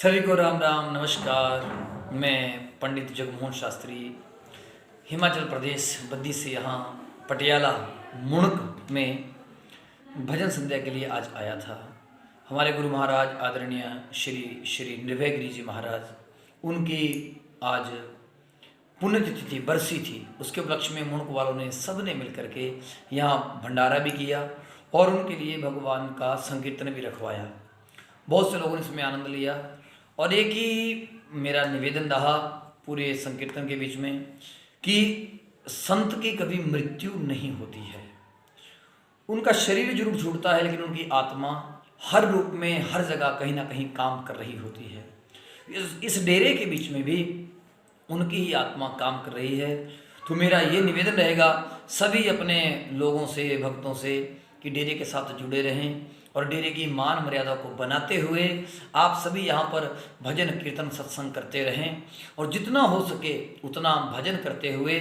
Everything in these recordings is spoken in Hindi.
सभी को राम राम नमस्कार। मैं पंडित जगमोहन शास्त्री हिमाचल प्रदेश बद्दी से यहाँ पटियाला मुणक में भजन संध्या के लिए आज आया था। हमारे गुरु महाराज आदरणीय श्री श्री निर्भयगिरी जी महाराज, उनकी आज पुण्यतिथि बरसी थी। उसके उपलक्ष्य में मुणक वालों ने सब ने मिल करके यहाँ भंडारा भी किया और उनके लिए भगवान का संकीर्तन भी रखवाया। बहुत से लोगों ने इसमें आनंद लिया और एक ही मेरा निवेदन रहा पूरे संकीर्तन के बीच में कि संत की कभी मृत्यु नहीं होती है। उनका शरीर जरूर छूटता है लेकिन उनकी आत्मा हर रूप में हर जगह कहीं ना कहीं काम कर रही होती है। इस डेरे के बीच में भी उनकी ही आत्मा काम कर रही है। तो मेरा ये निवेदन रहेगा सभी अपने लोगों से, भक्तों से कि डेरे के साथ जुड़े रहें और डेरे की मान मर्यादा को बनाते हुए आप सभी यहाँ पर भजन कीर्तन सत्संग करते रहें और जितना हो सके उतना भजन करते हुए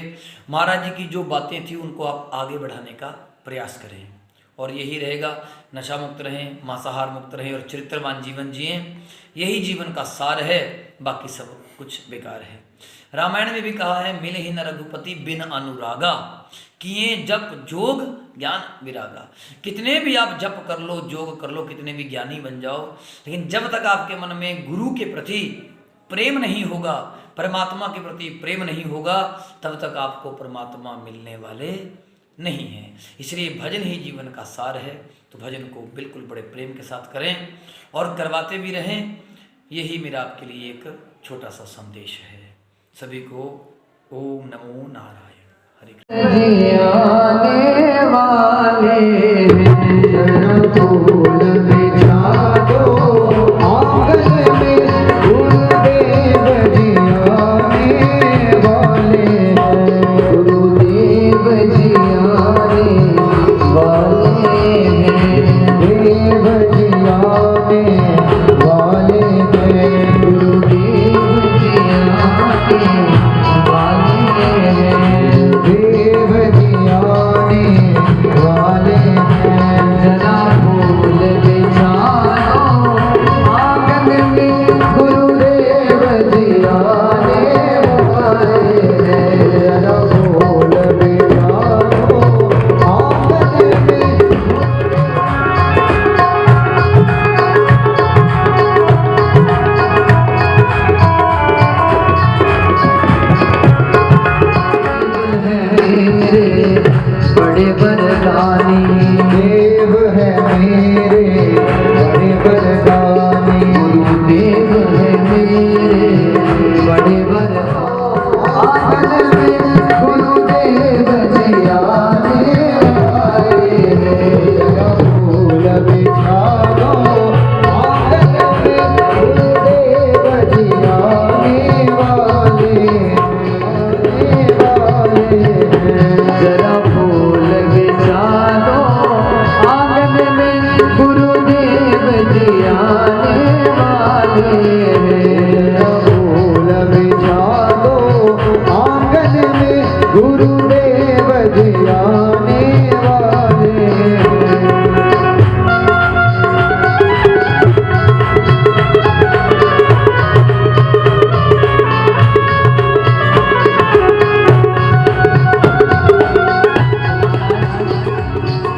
महाराज जी की जो बातें थी उनको आप आगे बढ़ाने का प्रयास करें। और यही रहेगा, नशा मुक्त रहें, मांसाहार मुक्त रहें और चरित्रवान जीवन जिएं। यही जीवन का सार है, बाकी सब कुछ बेकार है। रामायण में भी कहा है, मिले ही न रघुपति बिन अनुरागा, किए जप जोग ज्ञान विरागा। कितने भी आप जप कर लो, जोग कर लो, कितने भी ज्ञानी बन जाओ, लेकिन जब तक आपके मन में गुरु के प्रति प्रेम नहीं होगा, परमात्मा के प्रति प्रेम नहीं होगा, तब तक आपको परमात्मा मिलने वाले नहीं हैं। इसलिए भजन ही जीवन का सार है। तो भजन को बिल्कुल बड़े प्रेम के साथ करें और करवाते भी रहें। यही मेरा आपके लिए एक छोटा सा संदेश है। सभी को ओम नमो नारायण। हरे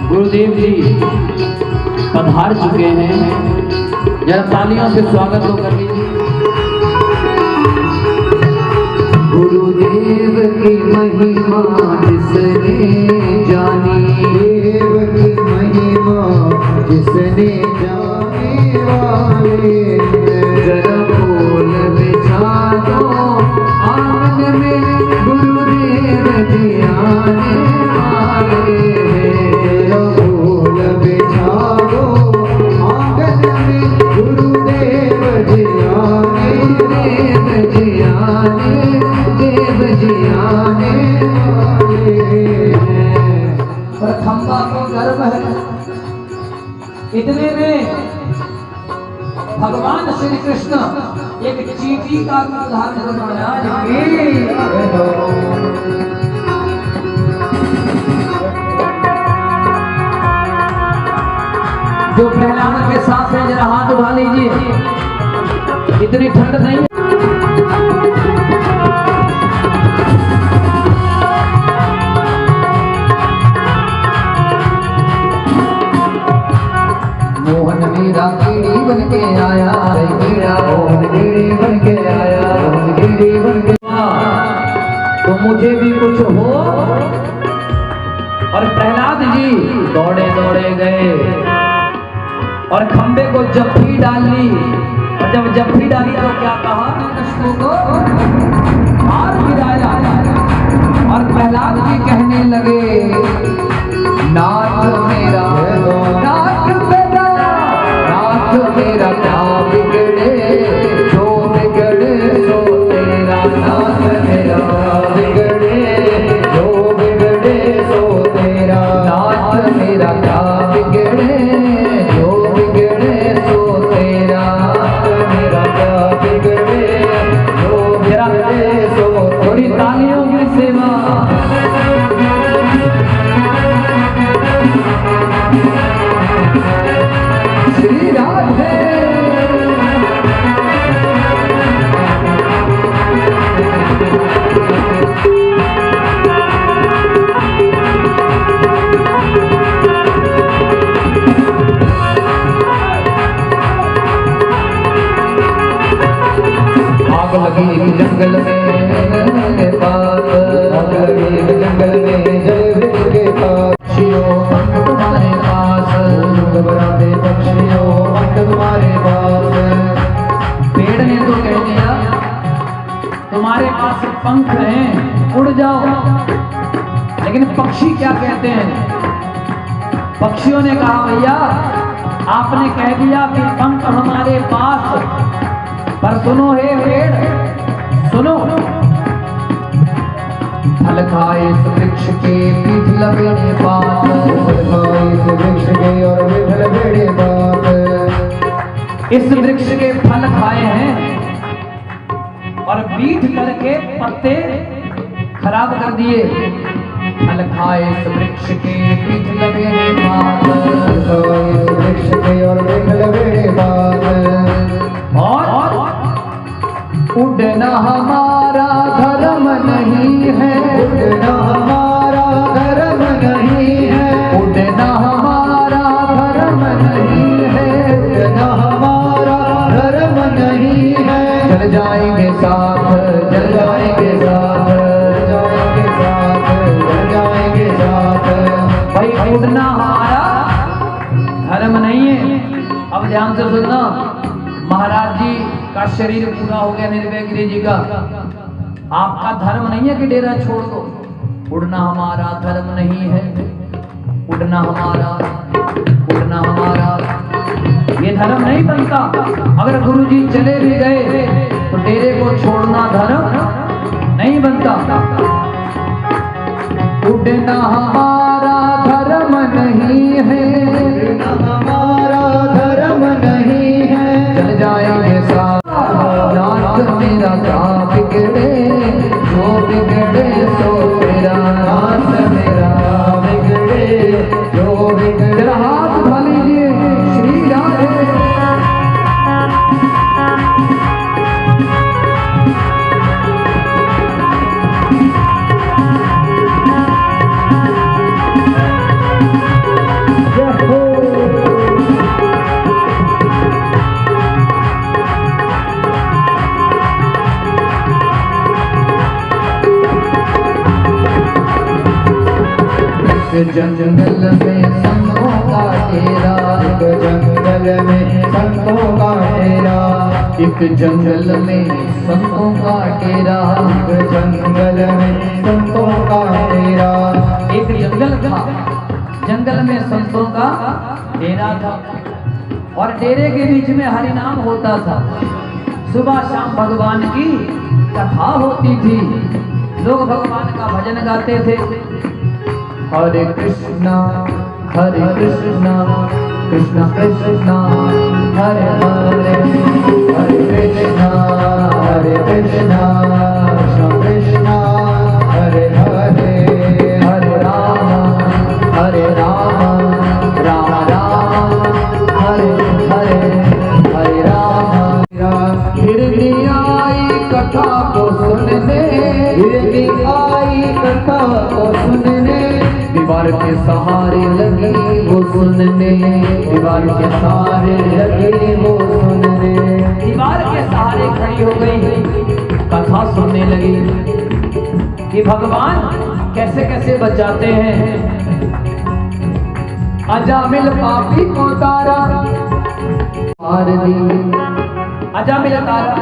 गुरुदेव जी पधार चुके हैं, जरा तालियों से स्वागत तो कर लीजिए। गुरुदेव की महिमा जिसने जानी, देव की महिमा जिसने जानी वाले, जरा बोल बिछा दो आंगन में गुरुदेव जी आने वाले। खंबा को गर्व है, इतने में भगवान श्री कृष्ण एक चींटी का उदाहरण बनाया। जो प्रहलाद के साथ है, जरा हाथ उठा लीजिए। इतनी ठंड नहीं है। मोहन मेरा कीड़ी बन के आया, कीड़ा मोहन कीड़ी बन के आया, मोहन कीड़ी बन के तो मुझे भी कुछ हो। और प्रहलाद जी दौड़े दौड़े गए और खंबे को जफ्फी डाली, और जब जफ्फी डाली तो क्या कहा, कष्टों को मार गिराया। और प्रहलाद जी कहने लगे, नाथ मेरा नाथ मेरा नाथ मेरा क्या बिगड़े, जो बिगड़े सो तेरा, नाथ मेरा बिगड़े जो बिगड़े सो तेरा, नाथ मेरा क्या बिगड़े जो बिगड़े सो तेरा, मेरा क्या बिगड़े जो बिगड़े सो। थोड़ी तालियों की सेवा। श्री राधे। आग लगी एक जंगल में पास, आग लगी एक जंगल में जल वृक्ष के पास, पक्षियों पंख तुम्हारे पास, घबराते पक्षियों पंख तुम्हारे पास। पेड़ ने तो कह दिया तुम्हारे पास पंख हैं, उड़ जाओ, लेकिन पक्षी क्या कहते हैं? पक्षियों ने कहा भैया आपने कह दिया कि पंख हमारे पास, पर सुनो हे पेड़ सुनो, फल खाए इस वृक्ष के पीठ लपेटे बात, फल खाए इस वृक्ष के और पीठ लपेटे बात। इस वृक्ष के फल खाए हैं और पीठ करके पत्ते खराब कर दिए। फल खाए इस वृक्ष के पीठ लपेटे बात, फल खाए इस वृक्ष के और पीठ लपेटे बात। और उड़ना हमारा धर्म नहीं है, उड़ना हमारा धर्म नहीं है, उड़ना हमारा धर्म नहीं है, उड़ना हमारा धर्म नहीं है। चल जाएंगे साथ, चल जाएंगे साथ, चल जाएंगे साथ, चल जाएंगे साथ। भाई उड़ना हमारा धर्म नहीं है। अब ध्यान से सुनना, महाराज जी का शरीर पूरा हो गया, निर्भय गिरी जी का, आपका धर्म नहीं है कि डेरा छोड़ दो। उड़ना हमारा धर्म नहीं है, उड़ना हमारा, उड़ना हमारा ये धर्म नहीं बनता। अगर गुरु जी चले भी गए तो डेरे को छोड़ना धर्म नहीं बनता। उड़ना हमारा धर्म नहीं है, उड़ना हमारा धर्म नहीं है। चल जाएंगे साथ, नाथ मेरा क्या बिगड़े जो बिगड़े सो तेरा, नाथ मेरा बिगड़े जो बिगड़े। हाथ उठा लीजिए, श्री राधे। जंगल में संतों का डेरा, एक जंगल में संतों का डेरा, एक जंगल में संतों का डेरा, एक जंगल में संतों का डेरा। एक जंगल था, जंगल में संतों का डेरा था, और डेरे के बीच में हरि नाम होता था। सुबह शाम भगवान की कथा होती थी, लोग भगवान का भजन गाते थे। हरे कृष्णा कृष्णा कृष्णा कृष्णा हरे हरे, हरे कृष्णा कृष्णा कृष्णा हरे हरे, हरे राम राम राम हरे हरे, हरे राम। कथा को सुनने, हिरनी आई कथा को सुनने, दीवार के सहारे लगी वो सुनने, दीवार के सहारे लगे वो सुनने, दीवार के सहारे खड़ी हो गई, कथा सुनने लगी कि भगवान कैसे कैसे बचाते हैं। अजामिल पापी को तारा मार दी, अजामिल तारा,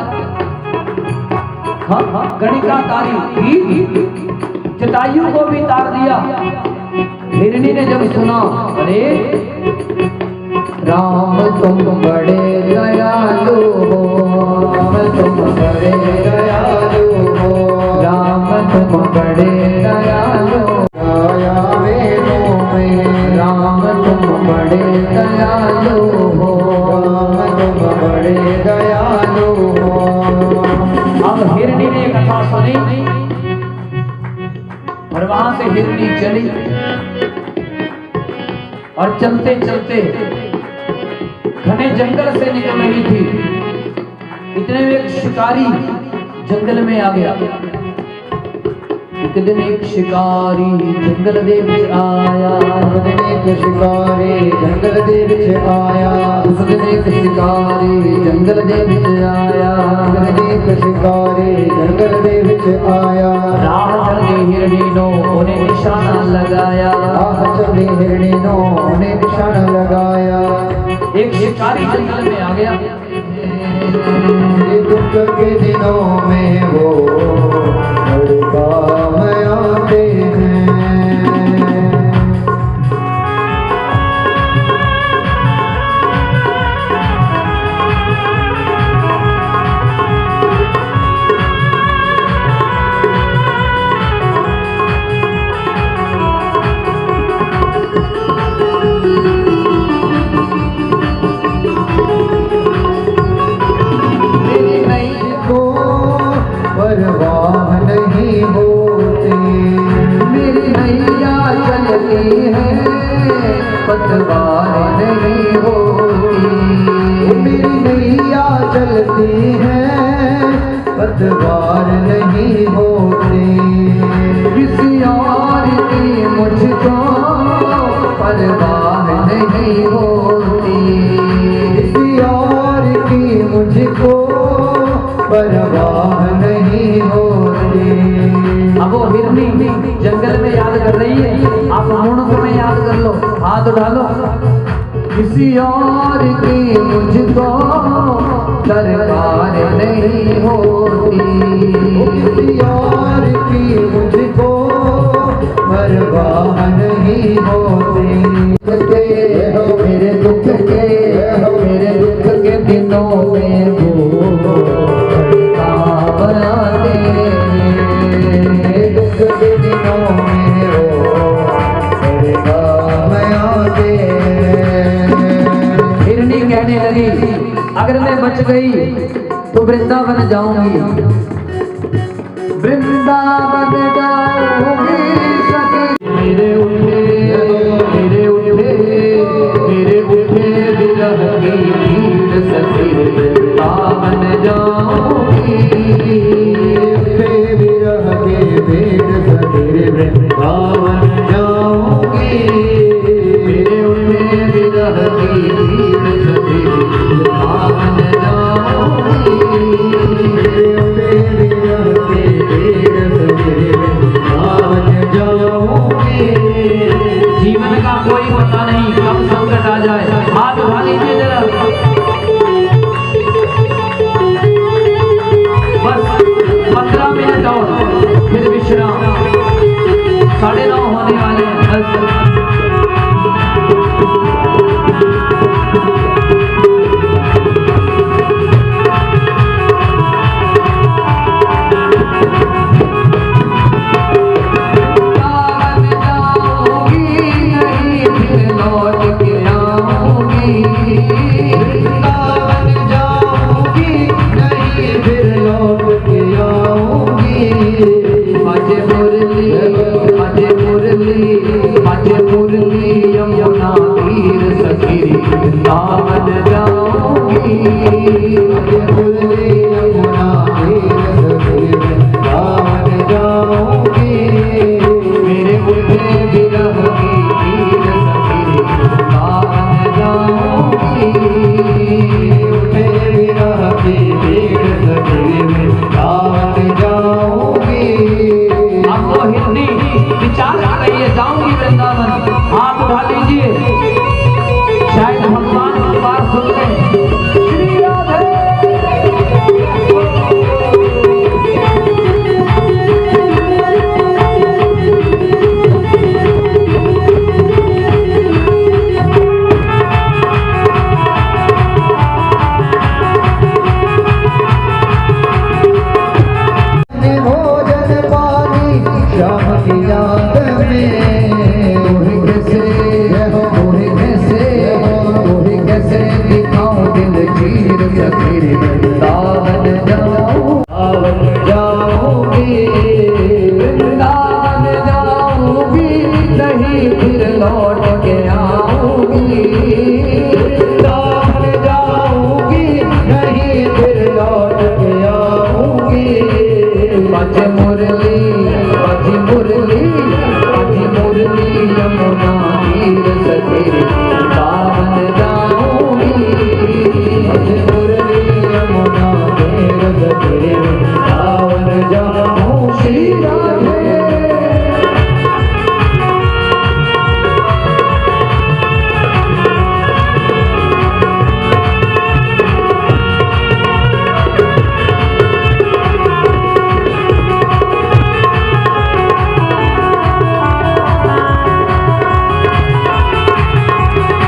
हाँ गणिका तारी, जटायु को भी तार दिया। हिरनी ने जब सुना, अरे राम तुम बड़े दयालु हो, राम तुम बड़े दयालु हो, राम तुम बड़े दयालु, आया वेदों में, राम तुम बड़े दयालु हो, राम तुम बड़े दयालु हो। अब हिरनी ने कथा सुनी और वहां से हिरनी चली और चलते चलते घने जंगल से निकल रही थी। इतने में एक शिकारी जंगल में आ गया। एक दिन एक शिकारी जंगल दे विच आया, एक दिन एक शिकारी जंगल दे विच आया, उस दिन एक शिकारी जंगल दे विच आया, एक दिन एक शिकारी जंगल दे विच आया, राह चलदी हिरनी नो उन्हें निशाना लगाया, राह चलदी हिरनी नो उन्हें निशाना लगाया। एक शिकारी जंगल में आ गया। ये दुख के दिनों में वो बड़े काम आते हैं। परवाह नहीं होती, मेरी नैया चलती है पतवार नहीं होती, मेरी नैया चलती है पतवार नहीं होती, किसी और की मुझको परवाह नहीं होती, किसी और की मुझको परवाह नहीं होती। अब वो हिरनी जंगल में याद कर रही है, आप मुणुक में याद कर लो, हाथ उठा लो। किसी और की मुझको दरकार नहीं होती, किसी और की मुझको परवाह नहीं होती। मेरे दुख के दिनों में वो काम आते, दुख के दिनों में वो बड़े काम आते। हिरनी कहने लगी, अगर मैं बच गई तो वृंदावन जाऊंगी, वृंदावन जाऊंगी सखी। मेरे उठे विरह की भीड़ सखी, वृंदावन जाऊंगी, विरह के भेड़ सखी वृंदावन जाऊंगी, मेरे उठे विरह की भीड़ सखी, वृंदावन जाऊंगी, विरह के भेड़ सखी वृंदावन जाऊंगी। जीवन का कोई पता नहीं कब संकट आ जाए, हाथ उठा लीजिए जरा। वृंदावन जाऊंगी, वृंदावन जाऊंगी, नहीं फिर लौट के आऊंगी, वृंदावन जाऊंगी, नहीं फिर लौट के आऊंगी। बज मुरली, बज मुरली, बज मुरली, यमुना तीर सके वृंदावन जाऊंगी, बज मुरली यमुना तीर सके वृंदावन जाऊंगी। श्री राधे।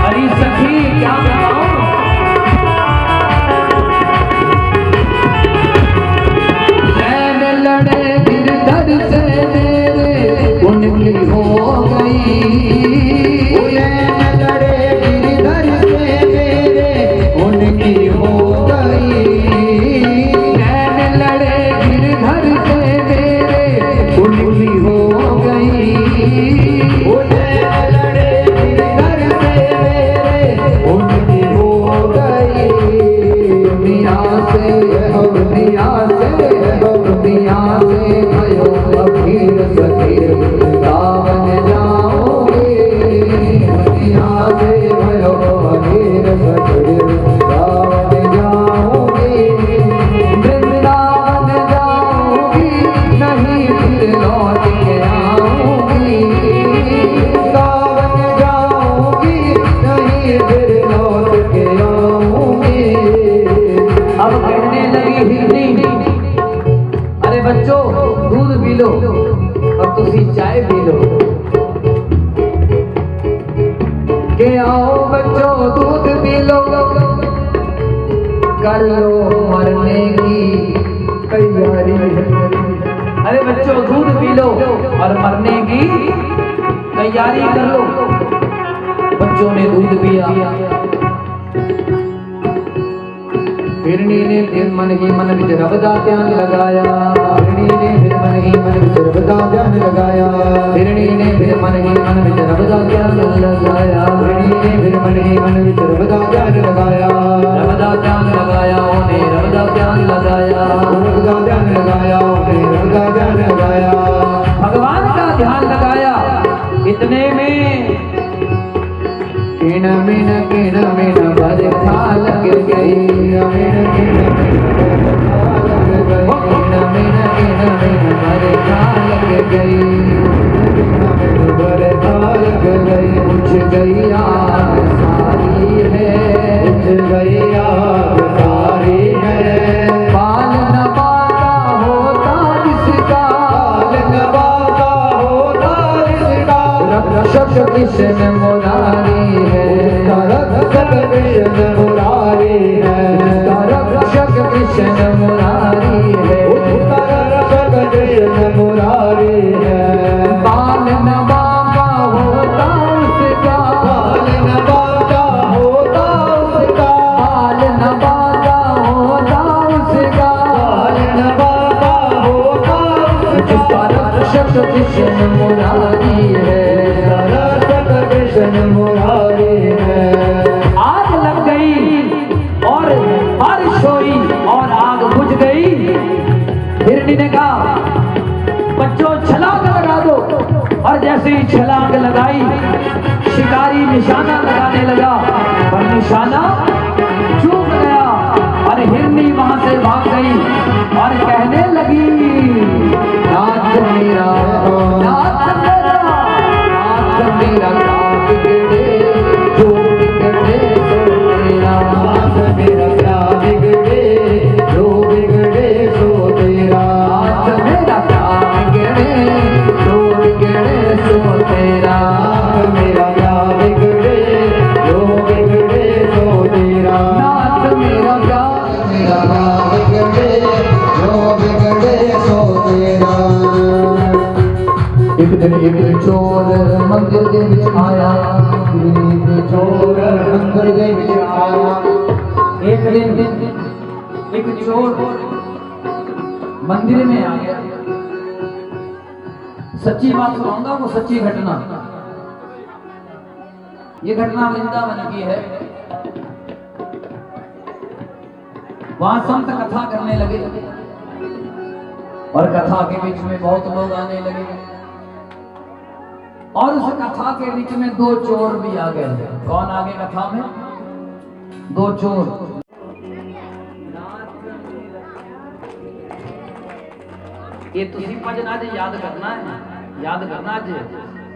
हरी सखी क्या बताऊं, नैन लड़े गिरधर से मेरे, उनकी हो गई, नैन लड़े गिरधर से मेरे, उनकी हो गई। नैन लड़े गिरधर से मेरे, उनकी हो गई, नैन लड़े गिरधर से मेरे, उनकी हो गई। दुनिया से दुनिया से दुनिया से भयो अखीर सखी वृंदावन जाओगे, दुनिया से भयो अखीर सखी वृंदावन जाओगे, वृंदावन जाओगी, नहीं फिर लौट के आऊंगी, वृंदावन जाऊंगी, नहीं फिर लौट के आऊंगी। अब कहने लगी हिरनी, अरे बच्चों दूध पी लो और तुसी चाय पी लो, के आओ बच्चों दूध पी लो, कर लो मरने की तैयारी। अरे बच्चों दूध पी लो और मरने की तैयारी कर लो। बच्चों ने दूध पिया, हिरणी ने फिर मन ही मन विच रब दा ध्यान लगाया, हिरणी ने फिर मन ही मन विच रब दा ध्यान लगाया, हिरणी ने फिर मन ही मन विच रब दा ध्यान लगाया, हिरणी ने फिर मन ही मन विच रब दा ध्यान लगाया, रब दा ध्यान लगाया, ओने रब दा ध्यान लगाया, रब दा ध्यान लगाया, रब दा ध्यान लगाया, भगवान का ध्यान लगाया। इतने में किण मिन बरखा लग गई, मीण मीण बरखा लग गई, बरखा लग गई, बुझ गई आग सारी है, बुझ गई आग सारी है। बाल न बाता होता इसका, बाल न बाता होता इसका, रक्षक कृष्ण मुरारी है, रक्षक कृष्ण मुरारी है, रक्षक कृष्ण मुरारी है, रक्षक कृष्ण मुरारी है। बाल न बाबा होता उसका, बाल न बाता होता उसका, बाल न बाबा होता उसका, बाल न बाता होता जिसका रक्षक कृष्ण मुरारी है, रक्षक कृष्ण मुरारी है। आग लग गई और बारिश हुई और आग बुझ गई। हिरणी ने कहा बच्चों छलांग लगा दो, और जैसे ही छलांग लगाई शिकारी निशाना लगाने लगा, पर निशाना चूक गया और हिरणी वहां से भाग गई और कहने लगी नाथ मेरा, नाथ मेरा, नाथ मेरा क्या बिगड़े, जो बिगड़े सो तेरा, नाथ मेरा क्या बिगड़े, जो बिगड़े सो तेरा, नाथ मेरा क्या बिगड़े, जो बिगड़े सो तेरा, नाथ मेरा क्या बिगड़े, जो बिगड़े सो तेरा, नाथ मेरा क्या, मेरा क्या बिगड़े, जो बिगड़े सो तेरा। एक दिन एक चोर मंदिर के विच आया, चोर मंदिर के विच आया, एक दिन एक चोर मंदिर में आ गया। सच्ची बात सुनाऊंगा, वो सच्ची घटना। ये घटना वृंदावन की है। वहां संत कथा करने लगे और कथा के बीच में बहुत लोग आने लगे और उस कथा के बीच में दो चोर भी आ गए। कौन आ गए कथा में? दो चोर। ये तुसी भजन आज याद करना है, याद करना आज।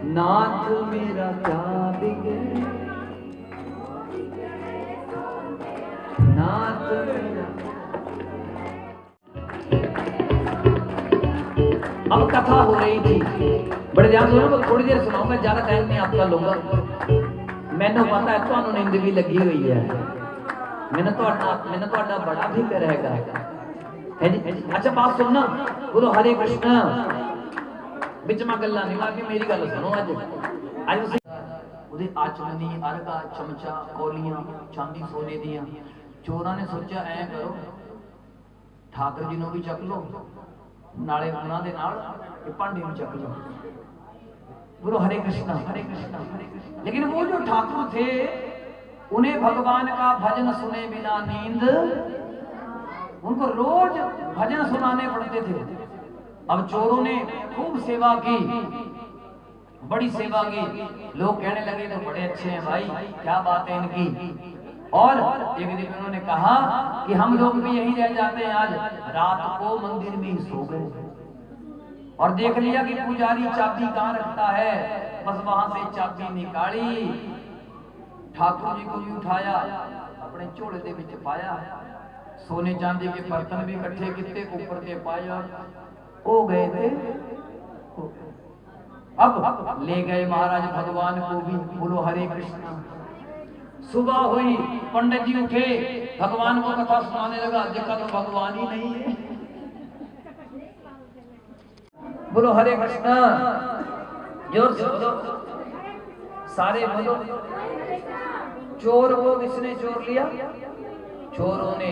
नाथ मेरा क्या बिगड़े, नाथ मेरा। अब कथा हो रही थी, बड़े ध्यान सुनो, मैं थोड़ी देर सुनाऊंगा, ज्यादा टाइम नहीं आपका लूंगा। मैंने पता है तुहानू नींद भी लगी हुई है, मैंने तो बड़ा फिक्र हैगा है जी। अच्छा बात सुनना, बोलो हरे कृष्णा। बिच में गल्लां नहीं मारनी, मेरी गल सुनो। अज आचमनी अर्घा चमचा कौलियां चांदी सोने दियां। चोरां ने सोचा ऐ करो ठाकर जी नूं भी चक लो, नाले उन्हां दे नाल भांडे नूं चक लो। बोलो हरे कृष्णा हरे कृष्णा हरे कृष्णा। लेकिन वो जो ठाकुर थे उन्हें भगवान का भजन सुने बिना नींद, उनको रोज भजन सुनाने पड़ते थे। अब चोरों ने खूब सेवा की, बड़ी सेवा की। लोग कहने लगे तो बड़े अच्छे हैं भाई, क्या बात है इनकी। और एक दिन उन्होंने कहा कि हम लोग भी यहीं रह जाते हैं, आज रात को मंदिर में ही सो गए और देख लिया कि पुजारी चाबी कहाँ रखता है, बस वहां से चाबी निकाली, ठाकुर जी को भी उठाया, अपने झोले दे विच पाया, सोने चांदी के बर्तन भी इकट्ठे किए, ऊपर के पाया, हो गए थे। अब ले गए महाराज भगवान को भी। बोलो हरे कृष्णा। सुबह हुई, पंडित जी उठे, भगवान को कथा सुनाने लगा, देखा तो भगवान ही नहीं है। बोलो हरे कृष्णा, जोर से बोलो, सारे बोलो। चोर को किसने चोर लिया? चोरों ने।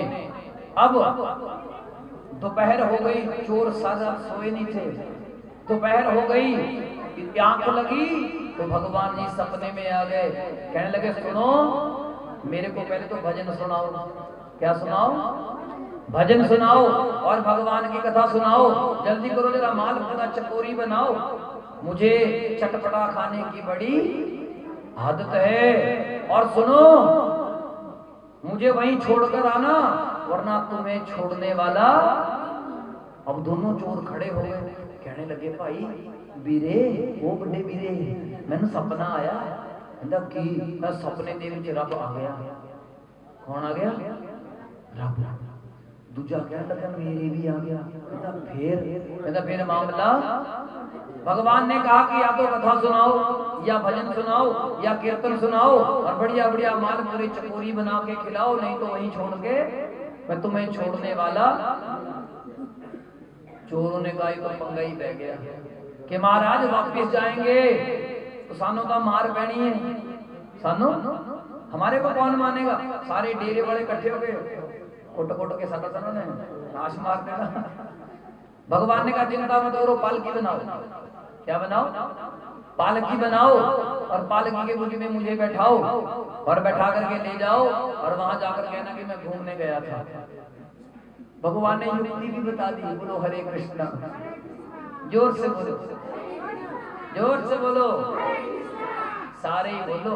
अब दोपहर हो गई, चोर सारा सोए नहीं थे। दोपहर हो गई, आंख लगी तो भगवान जी सपने में आ गए। कहने लगे सुनो, मेरे को पहले तो भजन सुनाओ। क्या सुनाओ? भजन सुनाओ और भगवान की कथा सुनाओ। जल्दी करो, जरा माल पूरा चकोरी बनाओ, मुझे चटपटा खाने की बड़ी आदत है। और सुनो, मुझे वहीं छोड़कर आना, वरना तुम्हें छोड़ने वाला। अब दोनों चोर खड़े हो गए, कहने लगे भाई ਵੀਰੇ, ਉਹ ਵੱਡੇ ਵੀਰੇ, ਮੈਨੂੰ ਸੁਪਨਾ ਆਇਆ। ਕਹਿੰਦਾ ਕੀ? ਮੈਂ ਸੁਪਨੇ ਦੇ ਵਿੱਚ ਰੱਬ ਆ ਗਿਆ। ਕੌਣ ਆ ਗਿਆ? ਰੱਬ। ਦੂਜਾ ਕਹਿਣ ਲੱਗਾ ਮੇਰੇ ਵੀ ਆ ਗਿਆ। ਕਹਿੰਦਾ ਫਿਰ मामला। भगवान ने कहा कि या तो कथा सुनाओ, या भजन सुनाओ, या कीर्तन सुनाओ, और बढ़िया बढ़िया माल पूरी चकोरी बना के खिलाओ, नहीं तो वहीं छोड़ के मैं तुम्हें छोड़ने वाला। चोरों ने कहा तो पंगा ही पै गया कि महाराज वापिस जाएंगे तो सानों का मार पैनी है, सानों हमारे को कौन मानेगा। सारे डेरे वाले इकट्ठे हो गए, कुट कुट के सदा सनों ने नाश मार देना। भगवान ने कहा चिंता मत करो, पालकी बनाओ। क्या बनाओ? पालकी बनाओ, और पालकी के बुझ में मुझे बैठाओ और बैठा करके ले जाओ, और वहां जाकर कहना कि मैं घूमने गया था। भगवान ने युक्ति भी बता दी। बोलो हरे कृष्णा। जोर से बोलो, जोर से बोलो, सारे ही बोलो।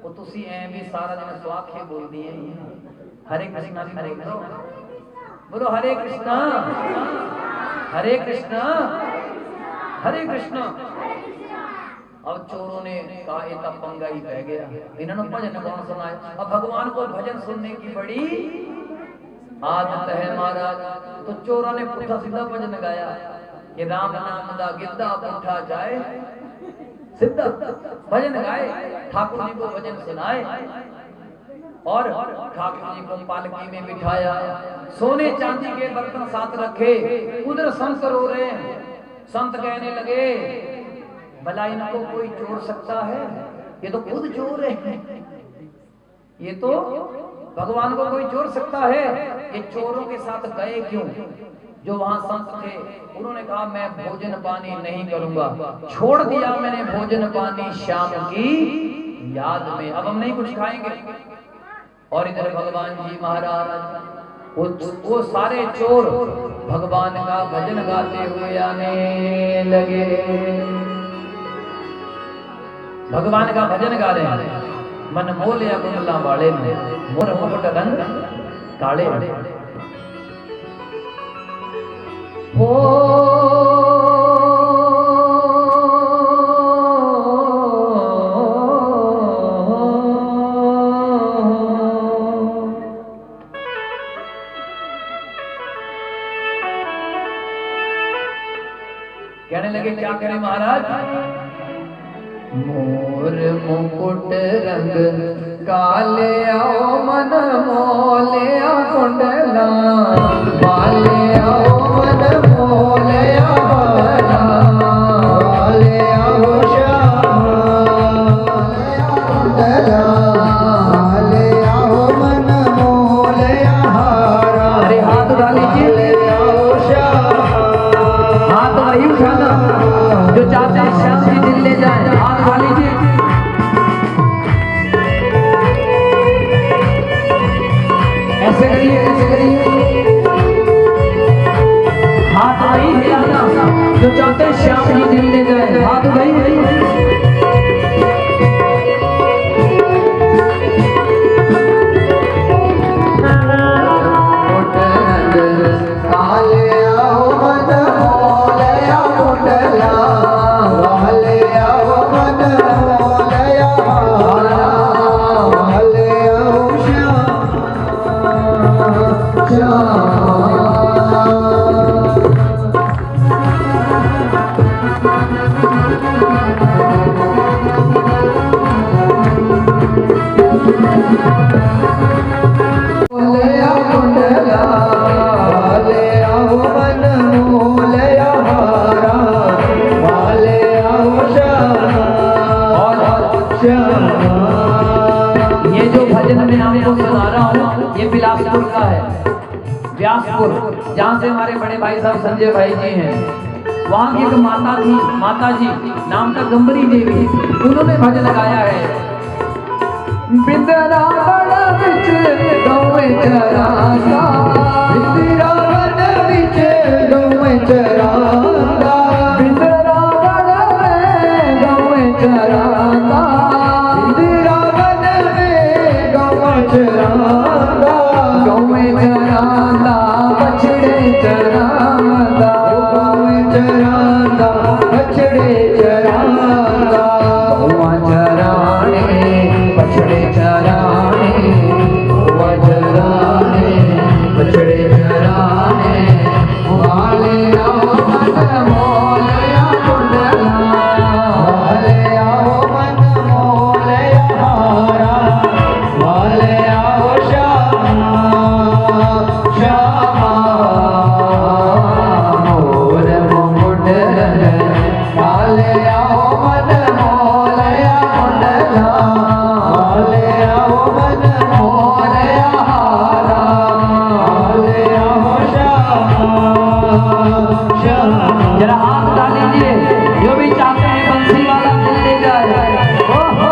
वो तुसी ऐ भी सारा दिन स्वाखे बोल दिए। हरे कृष्णा भी हरे करो। बोलो हरे कृष्णा हरे कृष्णा हरे कृष्णा। अब चोरों ने कहा ये तब पंगा ही पै गया, इन्होंने भजन कौन सुनाए। अब भगवान को भजन सुनने की बड़ी आदत है महाराज। तो चोरों ने पुट्ठा सीधा भजन गाया कि राम नाम दा गिद्धा पुट्ठा जाए सीधा। भजन गाए, ठाकुर जी को भजन सुनाए, और ठाकुर जी को पालकी में बिठाया, सोने चांदी के बर्तन साथ रखे। उधर संत रो रहे हैं। संत कहने लगे भला इनको कोई चोर सकता है? ये तो खुद चोर है, ये तो भगवान को कोई चोर सकता है? ये चोरों के साथ गए क्यों? जो वहां संत थे उन्होंने कहा मैं भोजन पानी नहीं करूंगा, छोड़ दिया मैंने भोजन पानी श्याम की याद में, अब हम नहीं कुछ खाएंगे। और इधर भगवान जी महाराज वो सारे चोर भगवान का भजन गाते हुए आने लगे। भगवान का भजन गा रहे हैं। मन मोलिया गुमला वाले में मोर मुकुट रंग काले हो कहने लगे क्या करें महाराज? मोर मुकुट रंग काले आओ मन मोलिया कुंडला वाले आओ मन मोलिया बाला वाले आओ श्याम कुंडला वाले आओ मन मोलिया हारा। अरे हाथ उठा लीजिए, हाथ वही उठाना जो चाहते हैं श्याम जी दिल ले जाए। हाथ उठा लीजिए, ऐसे करिए, ऐसे करिए। हाथ वही हिलाना जो चाहते हैं श्याम जी दिल ले जाए। हाथ वही ये जो भजन में आपको सुना रहा हूँ ये बिलासपुर का है, व्यासपुर, जहाँ से हमारे बड़े भाई साहब संजय भाई जी हैं। वहाँ की एक माता थी, माता जी नाम था गंबरी देवी, उन्होंने भजन गाया है। बिंदरावन विच गौवे चरांदा, बिंदरावन विच गौवे चरांदा, बिंदरावन में गौवे चरांदा, बिंदरावन में गौवे चरांदा, गौवे चरांदा बछड़े चरांदा, गौवे चरांदा बछड़े चरांदा, गौवा चराने बछड़े चराने, गौवा चराने बछड़े चराने, वाले आओ मन मोलिया कुंडला, वाले आओ मन मोलिया हारा, वाले आओ श्यामा श्यामा मोर मुकुट वाले आओ मन मोलिया कुंडला, वाले आओ मन मोलिया हारा, वाले आओ श्यामा श्यामा। जरा हाथ उठा लीजिए जो भी चाहते हैं बंसी वाला दिल ले जाए। ओहो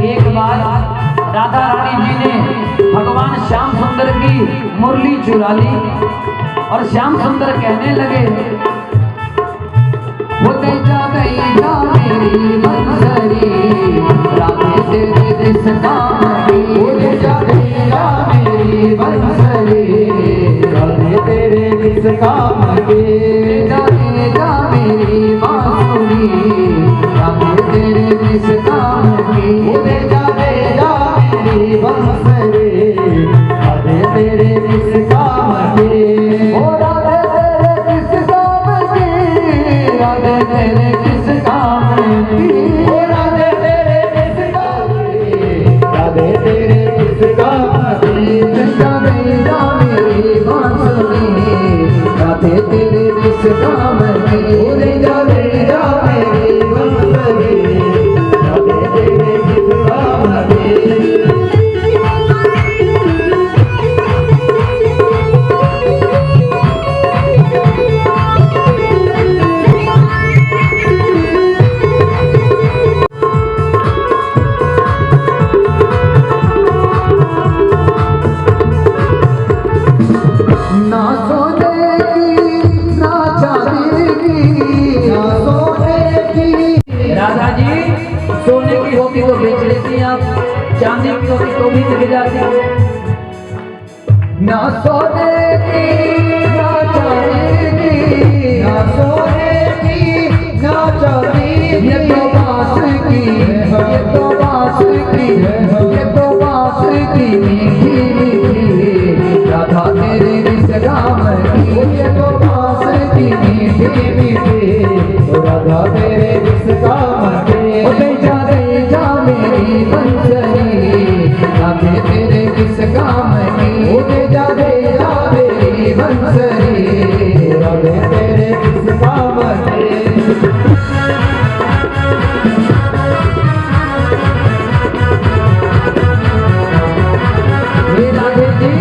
एक बार राधा रानी जी ने भगवान श्याम सुंदर की मुरली चुरा ली और श्याम सुंदर कहने लगे, होते जा गई जा मेरी बंसरी, राधे तेरे दिस काम की, होते जा गई जा मेरी बंसरी, राधे तेरे राधे तेरे इस काम में उड़े जावे जा मेरी बंसरी राधे तेरे इस काम में ना सोने की ना चांदी की ना सोने की राधा जी सोने की होती तो बेच लेती आप, चांदी की होती तो भी बिक जाती। ना सोने की ना चांदी की ना सोने की ना चांदी ये तो बांस की ये तो बांस की ये तो बांस की मीठी मीठी राधा तेरे इस काम की ये तो बांस की मीठी मीठी राधा तेरे इस काम में दे जा मेरी बंसरी राधे तेरे इस काम की उड़े जावे जा मेरी बंसरी राधे तेरे इस काम में हे राधे जी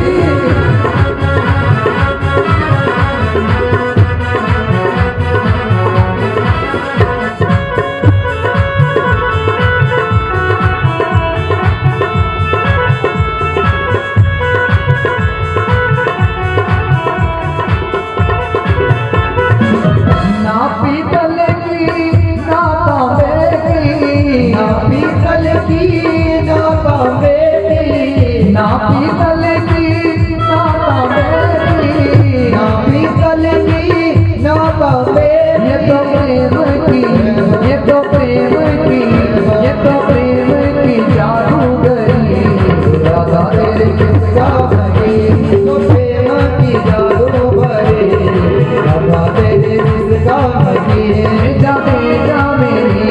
ना पीतल की ना तांबे की ना पीतल की ना तांबे की ना पीतल की ना तांबे की ना पीतल की ना तांबे ये तो प्रेम की ये तो प्रेम की ये तो प्रेम की जादूगरी राधा तेरे इस काम की तो प्रेम की जादू भरे राधा तेरे इस काम की जा मेरी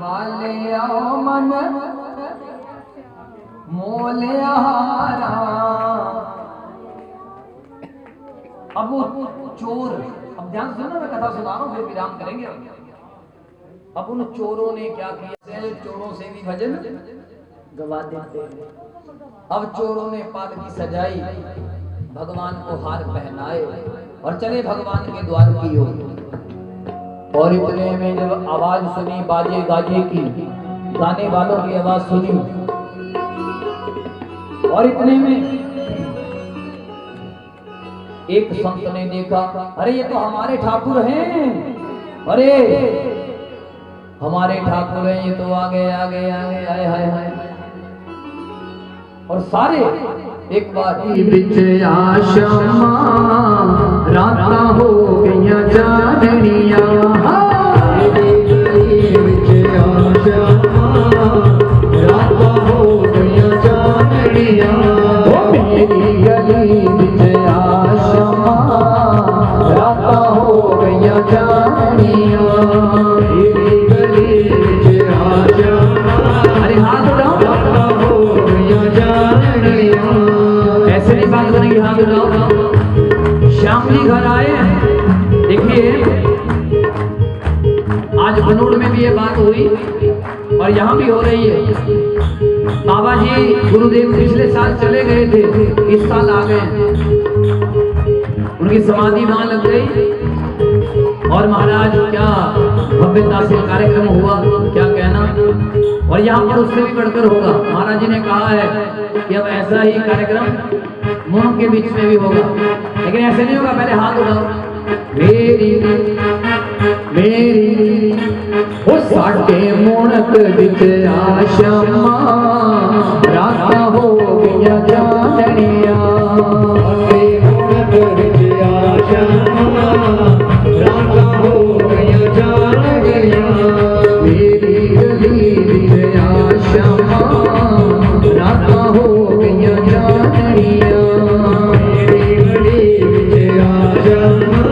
वाले आओ मन मोले हारा। अब वो चोर, अब ध्यान सुनो ना, मैं कथा सुना रहा हूँ फिर विराम करेंगे। अब उन चोरों ने क्या किया, चोरों से भी भजन गवा देते हैं। अब चोरों ने पालकी सजाई, भगवान को हार पहनाए और चले भगवान के द्वार की ओर। और इतने में जब आवाज सुनी बाजे गाजे की, गाने वालों की आवाज सुनी, और इतने में एक संत ने देखा, अरे ये तो हमारे ठाकुर हैं, अरे हमारे ठाकुर हैं, ये तो आगे आगे आगे आए हाय हाय। और सारे एक बार बिच आशमा राता हो गईया जाननिया राता हो गया जाननिया मेरी गली बिच आशमा राता हो गईया जाननिया। मेरी गली विच आशमा अरे हाथ उठाओ, राता हो गया जाननिया ऐसे नहीं बात करेंगे, हाथ उठाओ। श्याम जी घर आए हैं, देखिए आज बनूड़ में भी ये बात हुई और यहाँ भी हो रही है। बाबा जी गुरुदेव पिछले साल चले गए थे, इस साल आ गए, उनकी समाधि वहां लग गई और महाराज क्या भव्यता से कार्यक्रम हुआ, क्या कहना। और यहाँ पर उससे भी बढ़कर होगा। महाराज जी ने कहा है कि अब ऐसा ही कार्यक्रम मुंह के बीच में भी होगा, लेकिन ऐसे नहीं होगा। पहले हाथ उठाओ। मेरी मेरी ओ साडे मुणक विच आशमा राता हो गईया जाननिया। राता हो गया जाननिया मेरी गली विच आशमा राता हो गईया जाननिया। मेरी गली विच आशमा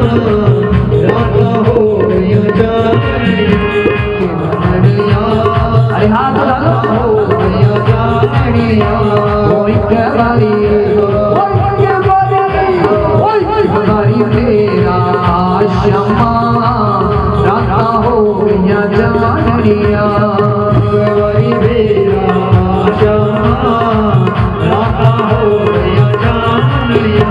राता हो गया जाननिया अरे हाथ लगा हो गया जाननिया ओए के वाली ओए के वाली ओए बारी फेरा क्षमा राता हो गया जानिया बारी फेरा क्षमा राता हो गया जानिया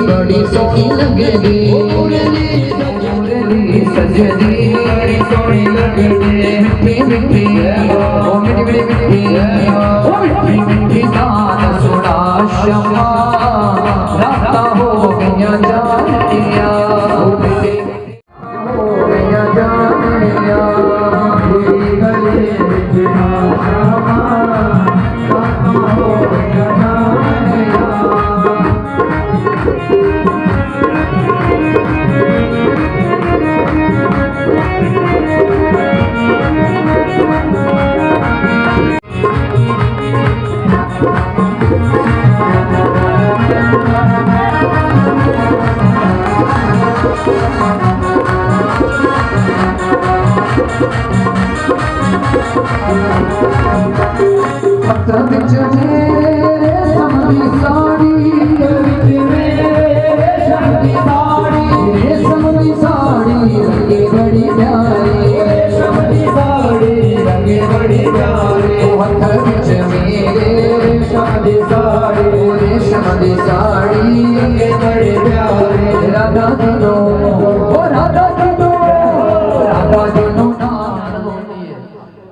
बड़ी सोनी लगेगी मुरली सजदी बड़ी सोनी लगेगी मिठी मिठी ओ मिठी मिठी ओ मिठी मिठी गान सुना शमा राता हो गया जानिया हो गया जानिया गले बिना शमा राता हो गया जानिया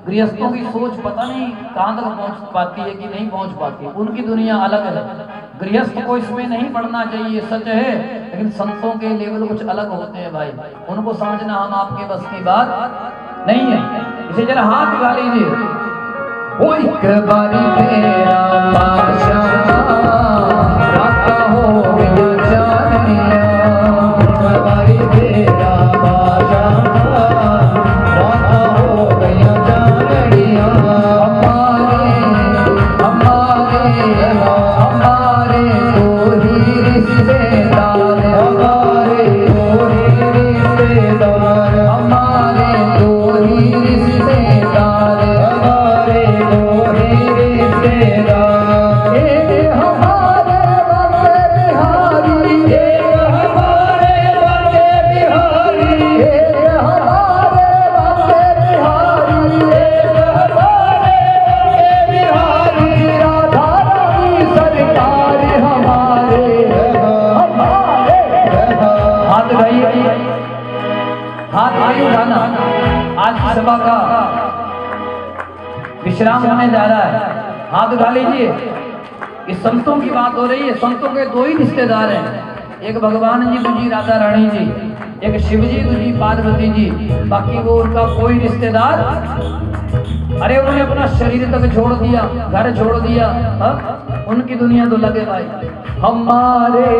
गृहस्थों की सोच पता नहीं कहाँ तक पहुँच पाती है कि नहीं पहुँच पाती, उनकी दुनिया अलग है। गृहस्थ को इसमें नहीं पढ़ना चाहिए, सच है, लेकिन संतों के लेवल कुछ अलग होते हैं भाई, उनको समझना हम आपके बस की बात नहीं है। इसे जरा हाथ दिखा लीजिए। वो एक बारी तेरा बादशाह राता हो गया जानिया एक बारी तेरा बादशाह राता हो गया जानिया हमारे तो ही रिश्तेदार हमारे तो ही रिश्तेदार हमारे तो ही रिश्तेदार हमारे तो ही रिश्तेदार हमारे बंदे बिहारी हमारे बंदे बिहारी हमारे बंदे बिहारी हमारे बंदे बिहारी राधा रानी सरकार हमारे हाथ भाई उठाना। आज सभा का विश्राम होने जा रहा है, हाथ उठा लीजिए। इस संतों की बात हो रही है। संतों के दो ही रिश्तेदार हैं, एक भगवान जी दूजी राधा रानी जी, एक शिव जी दूजी पार्वती जी, बाकी वो उनका कोई रिश्तेदार। अरे उन्होंने अपना शरीर तक छोड़ दिया, घर छोड़ दिया, उनकी दुनिया तो लगे भाई। हमारे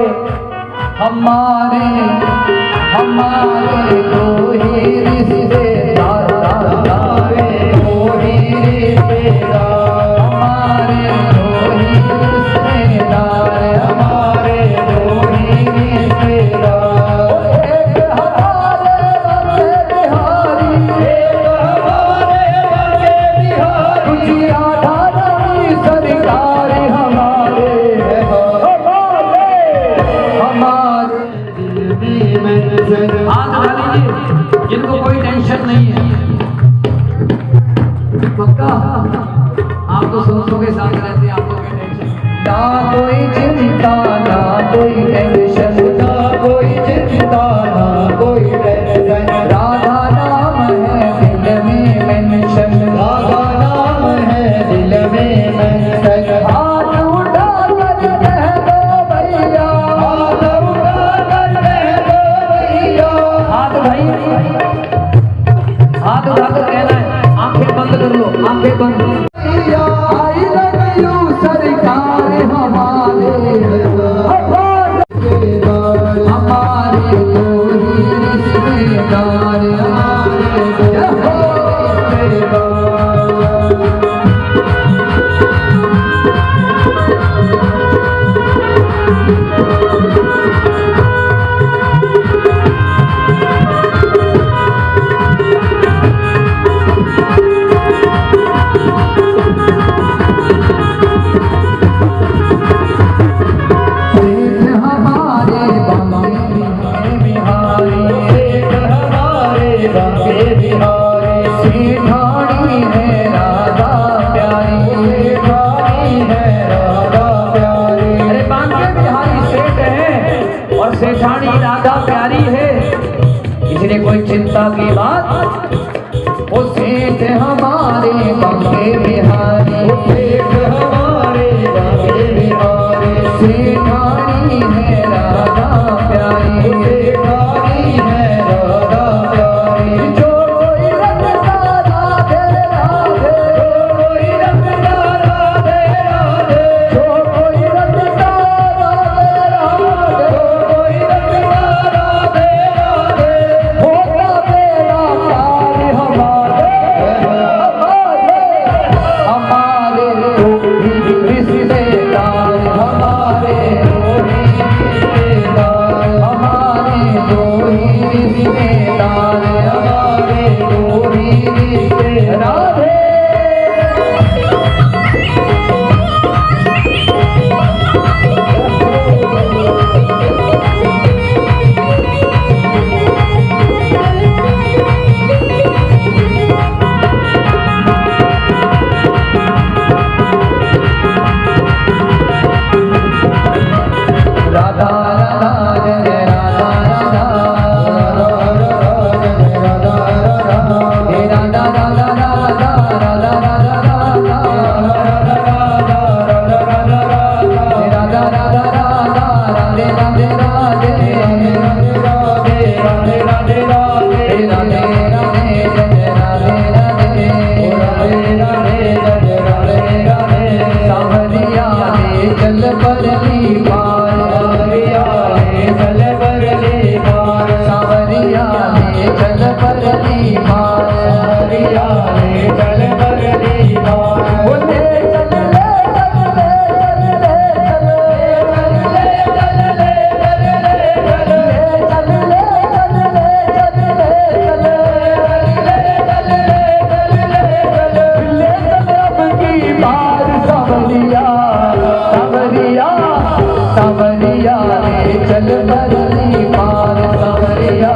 हमारे हमारे दो ही रिश्तेदार हमारे दो ही तो सोचों के साथ रहते आपको कोई टेंशन ना कोई चिंता ना कोई टेंशन, ना कोई चिंता ना कोई टेंशन। राधा नाम है दिल में मेंशन, राधा नाम है दिल में मेंशन। हाथ उठा कर कह दो भैया, हाथ उठा कर कह दो भैया। हाथ भाई हाथ उठा कर कहना है, आंखें बंद कर लो, आंखें बंद। आई लव यू सरकार हमारे, हमारे दो ही रिश्तेदार, जय हो सेठानी राधा प्यारी है, इसलिए कोई चिंता की बात। वो सेठ हमारे बांके बिहारी, सेठ हमारे बांके बिहारी। सेठानी है राधा प्यारी, सेठानी है राधा प्यारी। जो कोई रखता राधे राधे, कोई रखता राधे राधे, जो कोई रखता राधे राधे, कोई रखता राधे राधे। होता तेरा प्यार हमारे, हमारे दो ही रिश्तेदार, हमारे दो ही रिश्तेदार, हमारे दो ही रिश्तेदार, हमारे दो ही रिश्तेदार। राधा राधा जय राधा राधा, हे राधा राधा राधा राधा राधा राधा, हे राधा राधा राधा राधे राधे राधे, हे राधे राधे जय राधे राधे, सांवरिया ले चल परली पार, चल बरली पार। सांवरिया ले चल परली पार, हरिया ले चल बरली पार। बोले चल ले चल ले चल ले चल ले, चल ले चल ले चल ले चल ले, ले चल अब की बार सांवरिया, सांवरिया सांवरिया ले चल बरली पार, सांवरिया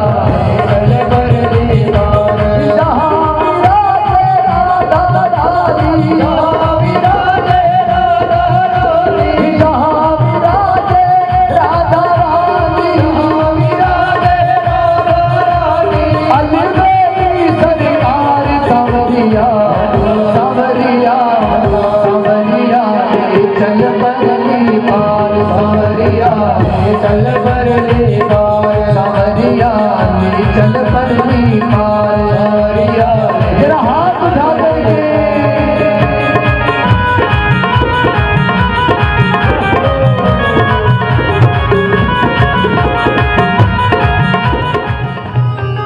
चल बरली पार। जहाँ विराजे राधा रानी, जहाँ विराजे राधा रानी, जहाँ विराजे राधा रानी, जहाँ विराजे राधा रानी। अलबेली सरकार सांवरिया, सांवरिया सांवरिया ले चल बरली पार, सांवरिया ले चल बरली पार। सांवरिया ले चल बरली पार, हरिया ले जरा हाथ उठा देंगे।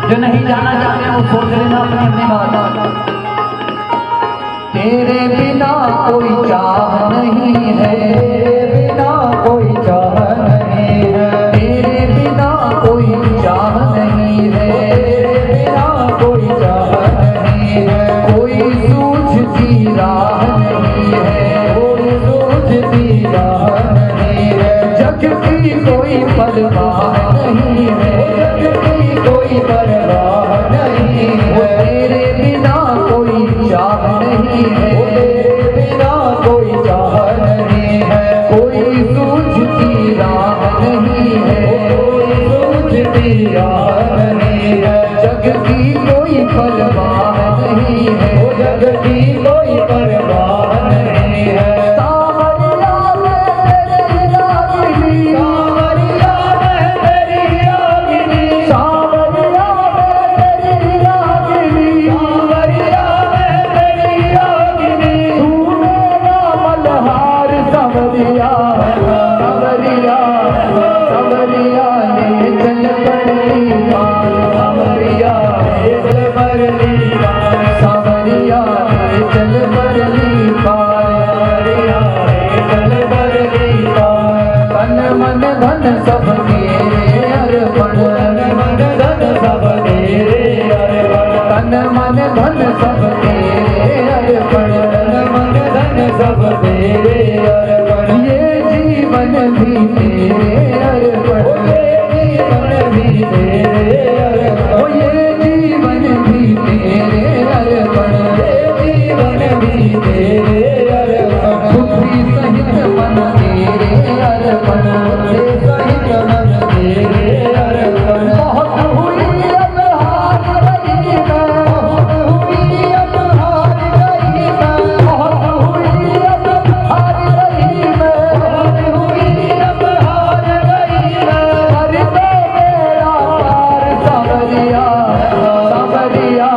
जो नहीं जाना चाहते वो सोच लेना अपनी अपनी बात। तेरे बिना कोई चाह नहीं है, तेरे बिना कोई चाह नहीं है। तेरे बिना कोई चाह नहीं है, तेरे बिना कोई चाह नहीं है। कोई सूझती राह नहीं है, कोई सूझती राह नहीं है। जग की कोई परवाह नहीं है, जग की कोई परवाह नहीं वो है। तेरे बिना कोई चाह नहीं है, तेरे बिना सब तेरे अर्पण, ये जीवन भी तेरे अर्पण, ये जीवन भी तेरे अर्पण, ये जीवन भी तेरे अर्पण, ये जीवन भी तेरे अर्पण, बुद्धि सहित मन तेरे अर्पण, बुद्धि सहित मन तेरे अर्पण। बहुत हुई अब हार गई मैं, बहुत हुई अब हार गई मैं, बहुत हुई अब हार गई मैं, बहुत हुई अब हार गई मैं। कर दे मेरा पार सांवरिया, सांवरिया,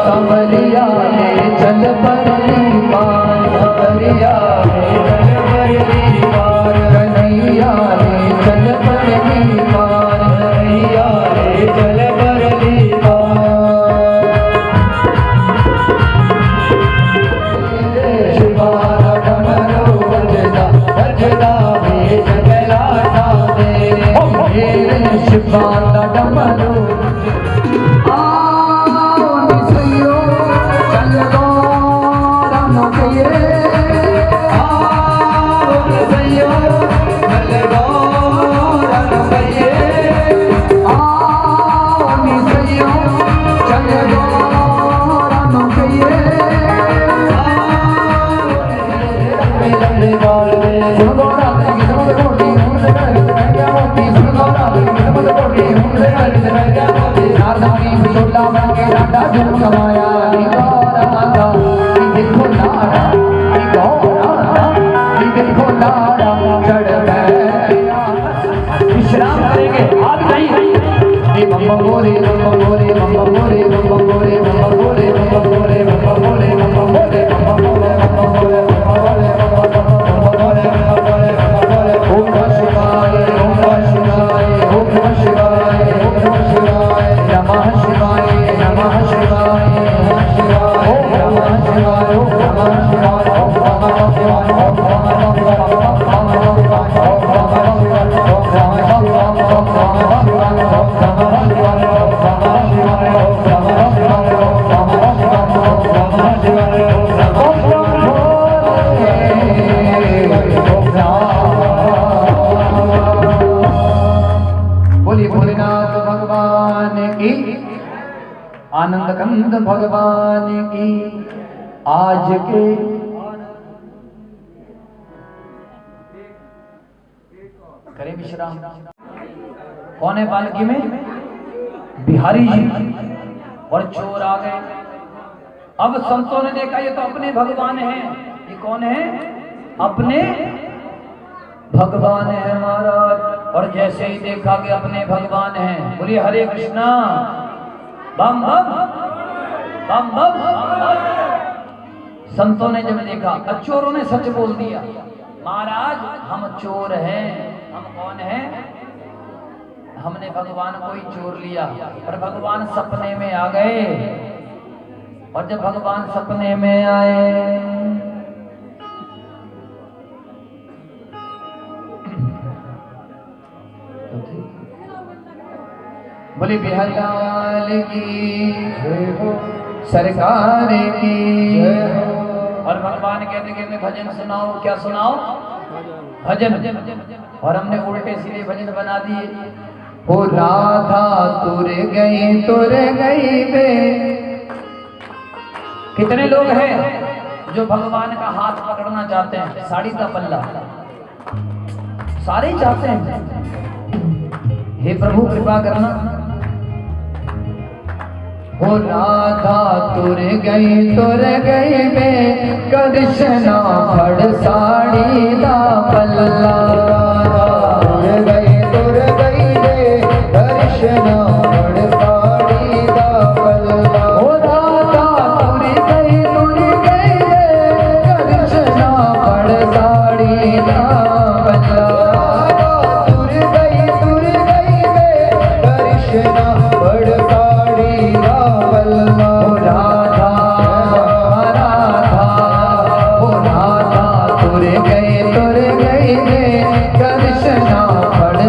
सांवरिया ले चल परली पार, सांवरिया ले चल परली पार, कन्हैया ले चल परली पार, कन्हैया ले चल परली पार। शिवाला डमरू बजदा बजदा भेष कैलासा दे, मेरे शिवाला डमरू आओ निसैयो चल गौरम के, आओ निसैयो चल गौरम के, आओ निसैयो चल गौरम के, लंबे बाल सुन गौरा की समझ कोटी उनसे कर क्या होती, सुन गौरा की समझ कोटी उनसे कर क्या होती, नारदानी बिचोला बन के राधा जन्म कमाया, गौरा माता देखो लाड़ा, गौरा देखो लाड़ा चढ़ गया। विश्राम करेंगे आप नहीं, बम्बा बोले बम्बा बोले बम्बा बोले बम्बा बोले बम्बा बोले बम्बा बोले बम्बा बोले बम्बा बोले बम्बा बोले बम्बा बोले बम्बा बोले ओम नमः शिवाय, ओम नमः शिवाय, ओम नमः शिवाय, ओम नमः शिवाय, नमः शिवाय, नमः शिवाय, नमः शिवाय, ओम नमः शिवाय, ओम नमः शिवाय, ओम नमः शिवाय, ओम नमः शिवाय, ओम नमः शिवाय, ओम नमः शिवाय, ओम नमः शिवाय, ओम नमः शिवाय, ओम नमः शिवाय, ओम नमः शिवाय, ओम नमः शिवाय, ओम नमः शिवाय, ओम नमः शिवाय, ओम बोलिए भोलेनाथ भगवान की, आनंद कंद भगवान की। आज के करें विश्राम। कौन है पालकी में? बिहारी जी और चोर आ गए। अब संतों ने देखा ये तो अपने भगवान हैं। ये कौन है? अपने भगवान है महाराज। और जैसे ही देखा कि अपने भगवान हैं, बोलिए हरे कृष्णा, बम बम बम बम। संतों ने जब देखा, चोरों ने सच बोल दिया, महाराज हम चोर हैं। हम कौन हैं? हमने भगवान को ही चोर लिया। पर भगवान सपने में आ गए। और जब भगवान सपने में आए, बोले बिहारी लाल की सरकार की। और भगवान कहते कहते भजन सुनाओ। क्या सुनाओ? भजन। और हमने उल्टे सीधे भजन बना दिए। ओ राधा तुर गई बे। कितने लोग हैं जो भगवान का हाथ पकड़ना चाहते हैं? साड़ी का पल्ला सारे ही चाहते हैं। हे प्रभु कृपा करना। ओ राधा तुर गई बे, कृष्णा फड़ साड़ी दा पल्ला। तुर गई बे, कृष्णा फड़ साड़ी दा पल्ला। ओ राधा तुर गई बे, कृष्णा फड़ साड़ी दा पल्ला। तुर गई बे, कृष्णा फड़ साड़ी दा पल्ला। ओ राधा राधा, ओ राधा तुर गई बे, कृष्णा फड़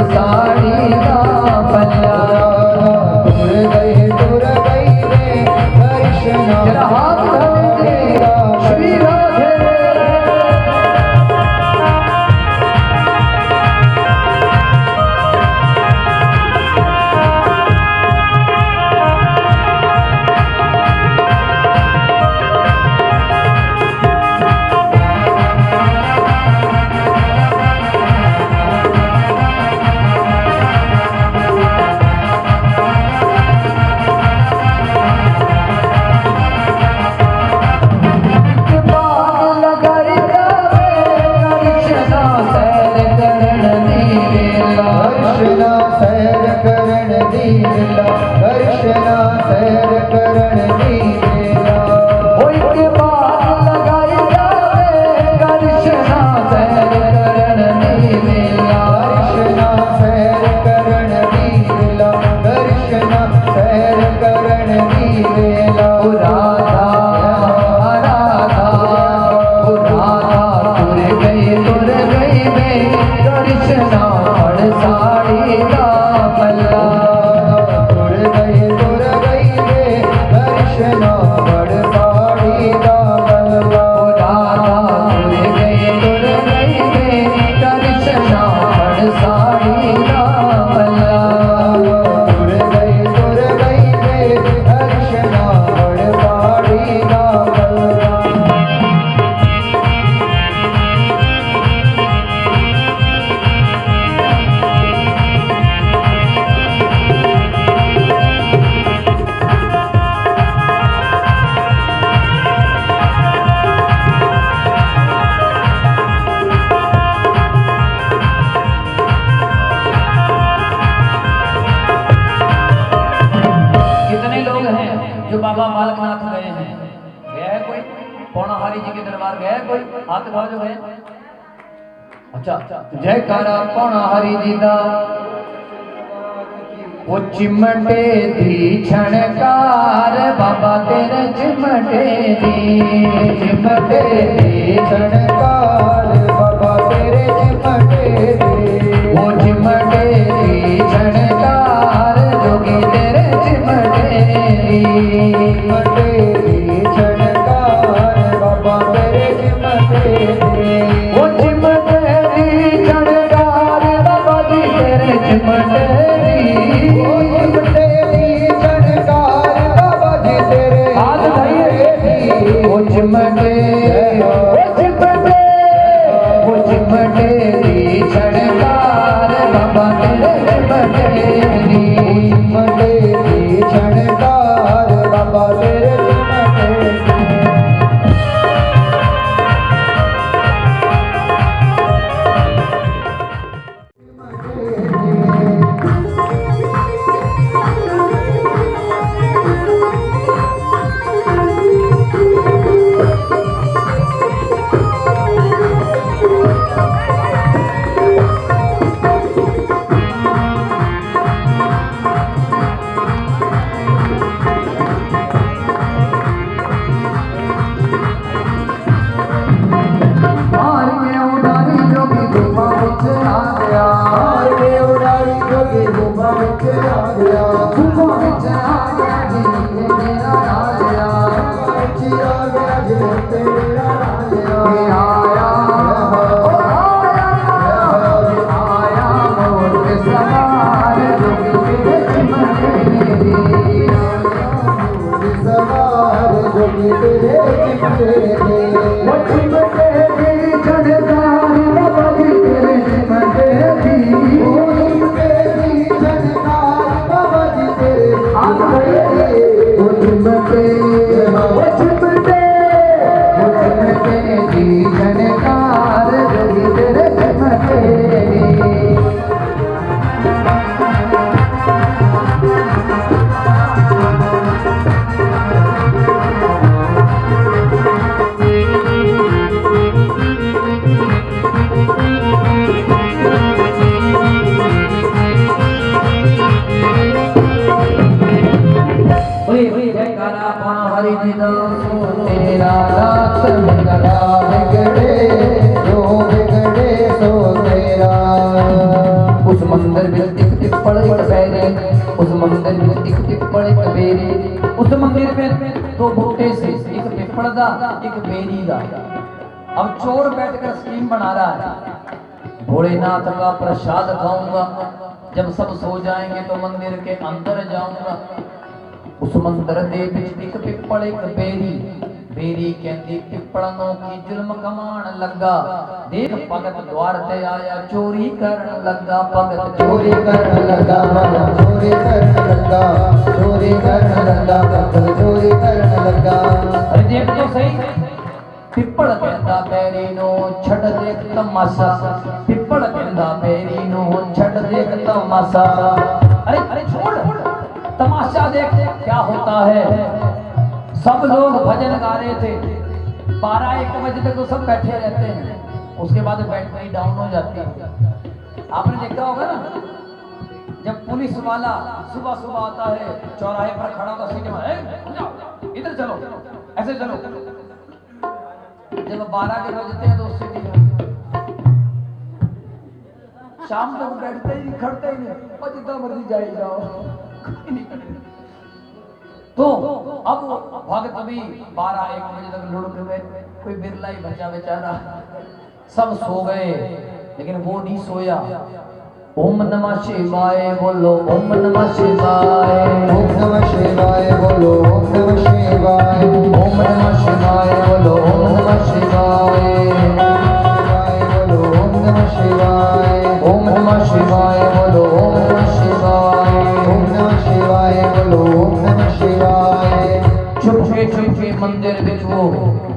बालकनाथ गए हैं? गया है कोई? पौनाहारी जी के दरबार गया है कोई? हाथ उठाओ जो गए। अच्छा, जयकारा पौनाहारी जी दा। वो चिमटे दी छणकार बाबा तेरे चिमटे दी, चिमटे दी छणकार बाबा तेरे चिमटे दी। वो चिमटे दी छणकार जोगी तेरे चिमटे दी, चिमटे दी छणकार बाबा तेरे चिमटे दी। वो चिमटे दी छणकार बाबा जी तेरे चिमटे उस मंदिर में दो बूटे से, एक पिपड़ दा एक बेरी दा। अब चोर बैठकर स्कीम बना रहा है, भोलेनाथ का प्रसाद खाऊंगा, जब सब सो जाएंगे तो मंदिर के अंदर जाऊंगा। उस मंदिर दे विच एक पिपड़ एक बेरी, बेरी कहती पिपड़नों की जुल्म कमान लगा। देख भगत द्वार ते आया चोरी करन लगा, भगत चोरी करन लगा, चोरी करन लगा, चोरी करन लगा, भगत चोरी करन लगा। अरे देख तो सही, पिपड़ कहता बैरी नो छड़ देख तमाशा, पिपड़ कहता बैरी नो छड़ देख तमाशा। अरे अरे छोड़, तमाशा देख क्या होता है। सब लोग भजन गा रहे थे, 12-1 बजे तक तो सब बैठे रहते हैं, उसके बाद बैटरी डाउन हो जाती है। आपने देखा होगा ना, जब पुलिस वाला सुबह सुबह आता है, चौराहे पर खड़ा होता, सीधे मारे इधर चलो, ऐसे चलो। जब 12 के बजते हैं तो उससे शाम तक बैठते ही खड़ते ही नहीं, और जितना मर्जी जाए जाओ, कोई नहीं करेगा। तो अब भगत भी 12-1 बजे तक लुढ़क गए, कोई बिरला ही बचा बेचारा। सब सो गए, लेकिन वो नहीं सोया। ओम नमः शिवाय बोलो, ओम नमः शिवाय, ओम नमः शिवाय बोलो, ओम नमः शिवाय, ओम नमः शिवाय बोलो, ओम नमः शिवाय, बोलो ओम नमः शिवाय, ओम नमः शिवाय बोलो, ओम नमः शिवाय, ओम नमः शिवाय बोलो, ओम नमः शिवाय। चुपके चुपके मंदिर में वो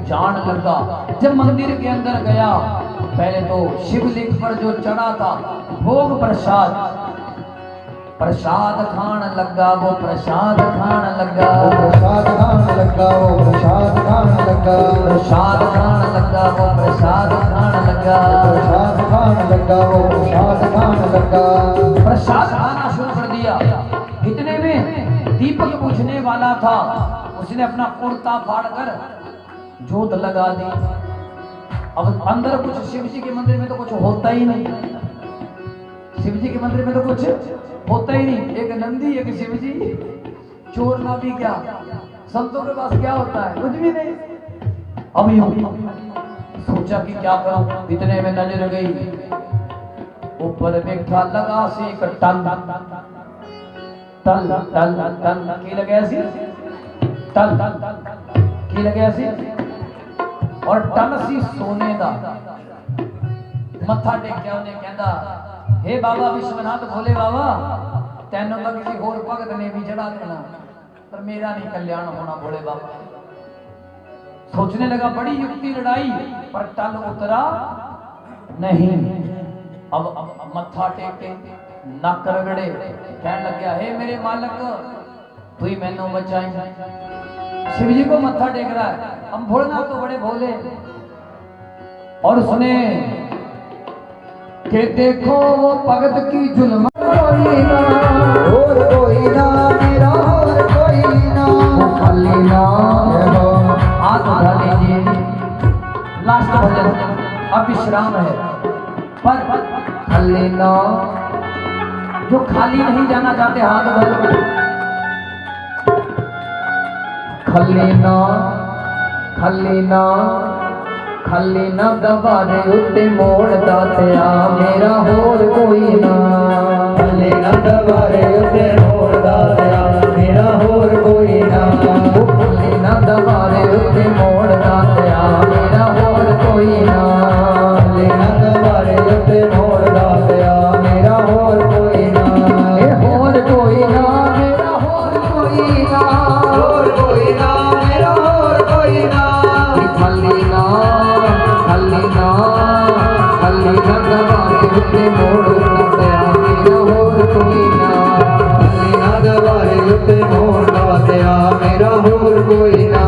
जान लगा। जब मंदिर के अंदर गया, पहले तो शिवलिंग पर जो चढ़ा था भोग प्रसाद, प्रसाद खान लगा वो प्रसाद खान लगा प्रसाद खान लगा वो प्रसाद खान लगा प्रसाद खान लगा वो प्रसाद खान लगा प्रसाद खान लगा वो प्रसाद खान लगा प्रसाद खाना शुरू कर दिया। इतने में दीपक पूछने वाला था, उसने अपना कुर्ता फाड़कर जोत लगा दी। अब अंदर कुछ शिव जी के मंदिर में तो कुछ होता ही नहीं, शिव जी के मंदिर में तो कुछ होता ही नहीं। एक नंदी एक शिव जी, चोर ना भी क्या, संतों के पास क्या होता है, कुछ भी नहीं। अब यूं सोचा कि क्या करूं, इतने में नजर गई ऊपर बैठा लगा से एक टल तल तल तल की लगे सी तल की लगे सी और टन सी सोने दा मत्था टेक्या। उन्हें कहंदा, हे बाबा विश्वनाथ भोले बाबा, तैनों तो किसी होर भगत ने भी चढ़ा देना, पर मेरा नहीं कल्याण होना भोले बाबा। सोचने लगा, बड़ी युक्ति लड़ाई, पर टल उतरा नहीं। अब मत्था टेके नक रगड़े, कहने लग गया, हे मेरे मालक तू ही मैनू बचाई। शिव जी को मत्था टेक रहा है। हम भोलेनाथ तो बड़े भोले, और उसने के देखो वो भगत की जुल्म कोई ना और कोई ना मेरा और कोई ना खाली ना हाथ उठा लीजिए। लास्ट भजन अब विश्राम है, पर खाली ना जो खाली नहीं जाना चाहते हाथ उठा, खाली ना खाली ना खाली ना दबारे उत्ते मोड़ दातिया मेरा होर कोई ना खाली ना दबारे उत्ते मोड़ दातिया मेरा होर कोई ना खाली ना दबारे उत्ते मोड़ दातिया मेरा होर कोई ना खाली ना दबारे उत्ते मोड़ दातिया मेरा होर कोई ना ए होर कोई ना मेरा होर कोई ना होर कोई ना मेरा होर कोई ना खाली ना दबारे उत्ते मोड़ दातिया मेरा होर कोई ना खाली ना दबारे उत्ते मोड़ दातिया मेरा होर कोई ना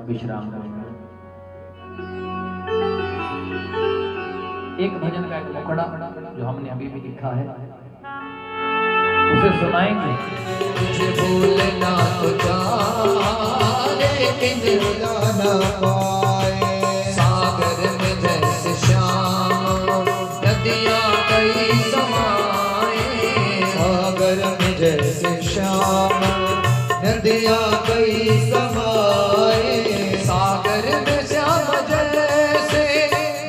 विश्राम करेंगे। एक भजन का एक मुखड़ा जो हमने अभी भी लिखा है उसे सुनाएंगे। मुझे भूलना तो जाने लेकिन ना पाए सागर में जैसे श्याम नदियाँ कई समाए सागर में जैसे श्याम नदियाँ कई समाए सागर में श्याम जैसे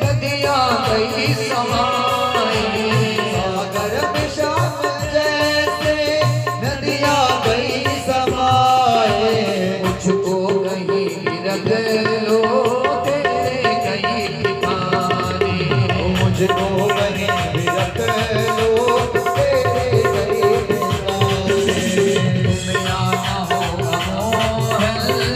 नदियाँ कई समाए सागर में श्याम जैसे नदियाँ कई समाए मुझको कहीं रख लो तेरे कहीं ठिकाने मुझको कहीं भी रख लो तेरे कहीं ठिकाने तुम आना होगा मोहन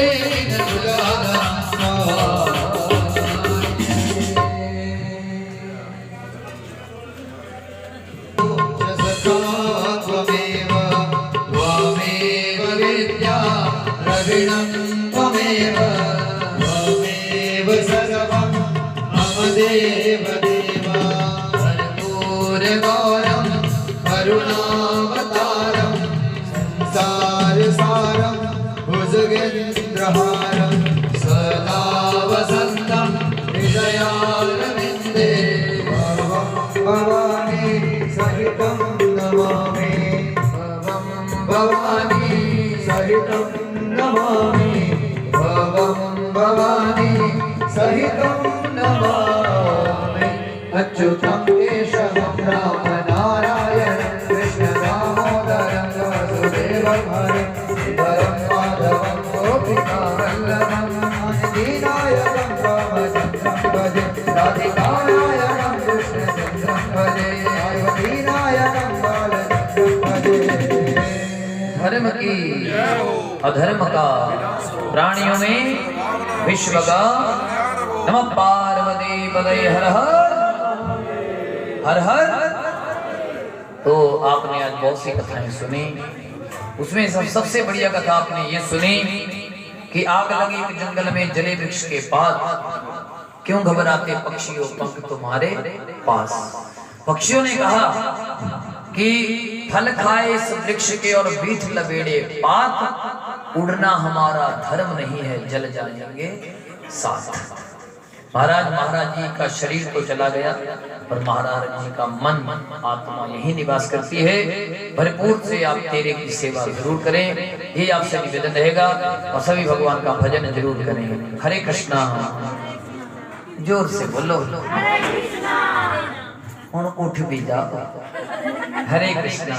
लीन तुझा त्वमेव त्वमेव विद्या द्रविणं त्वमेव त्वमेव सर्वं मम देव देवा कर्पूरगौरं करुणावतारं संसारसारं भुजगेन्द्रहारं सदा वसन्तं हृदयारविन्दे भवानी सहितं नमामि भवानी सहितं नमामि भवानी सहितं नमामि अच्युतं केशवं राम नारायणं कृष्ण दामोदरं वासुदेवं हरिं वरं माधवं गोपिकावल्लभं दीनायकं रामचन्द्रं भजे राधिकानायकं कृष्णचन्द्रं भजे दीनायकं बालचन्द्रं भजे धर्म की अधर्म का प्राणियों में विश्व का नमः पार्वती पदे हर हर हर हर। तो आपने आज बहुत सी कथाएं सुनी, उसमें सबसे बढ़िया कथा आपने ये सुनी कि आग लगी एक जंगल में जले वृक्ष के पास, क्यों घबराते पक्षियों पंख तुम्हारे पास। पक्षियों ने कहा कि फल खाए इस वृक्ष के और बीठ लबेड़े पात, उड़ना हमारा धर्म नहीं है, जल जाएंगे साथ। महाराज जी का शरीर तो चला गया, पर महाराज जी का मन आत्मा यही निवास करती है। भरपूर से आप तेरे की सेवा जरूर करें, ये आपसे निवेदन रहेगा, और सभी भगवान का भजन जरूर करें। हरे कृष्णा, जोर से बोलो, उठ भी जाओ। हरे कृष्णा।